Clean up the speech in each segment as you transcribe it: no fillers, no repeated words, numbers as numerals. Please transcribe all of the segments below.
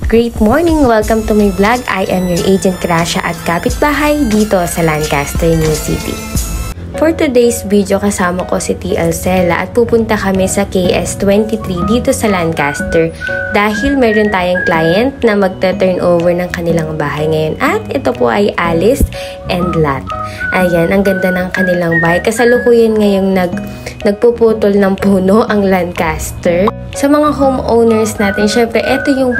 Great morning! Welcome to my vlog. I am your agent Krasha at kapitbahay dito sa Lancaster, New City. For today's video, kasama ko si TL Cela at pupunta kami sa KS23 dito sa Lancaster dahil meron tayong client na magta-turnover ng kanilang bahay ngayon. At ito po ay Alice and Lat. Ayan, ang ganda ng kanilang bahay. Kasalukuyan ngayong nagpuputol ng puno ang Lancaster. Sa mga homeowners natin, syempre, ito yung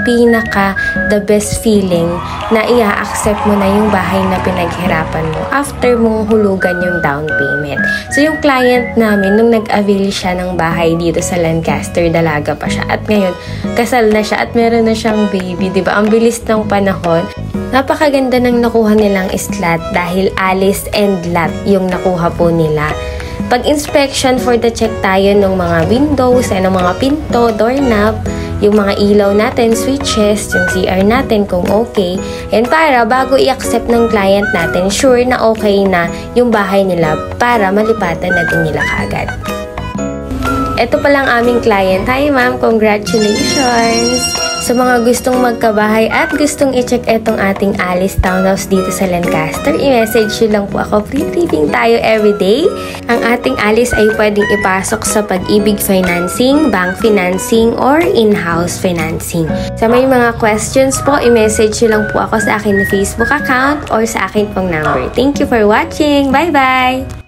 the best feeling na i-accept mo na yung bahay na pinaghirapan mo after mong hulugan yung down payment. So, yung client namin, nung nag-avail siya ng bahay dito sa Lancaster, dalaga pa siya. At ngayon, kasal na siya at meron na siyang baby, diba? Ang bilis ng panahon. Napakaganda ng nakuha nilang islat dahil Alice and Lat yung nakuha po nila. Pag-inspection for the check tayo ng mga windows, ng mga pinto, doorknob, yung mga ilaw natin, switches, yung CR natin kung okay. Yan para bago i-accept ng client natin, sure na okay na yung bahay nila para malipatan na din nila kaagad. Ito pa lang aming client. Hi ma'am, congratulations! Sa mga gustong magkabahay at gustong i-check etong ating Alice Townhouse dito sa Lancaster, i-message nyo lang po ako. Free tripping tayo everyday. Ang ating Alice ay pwedeng ipasok sa Pag-ibig Financing, Bank Financing, or In-house Financing. Sa may mga questions po, i-message nyo lang po ako sa akin na Facebook account or sa akin pong number. Thank you for watching. Bye-bye!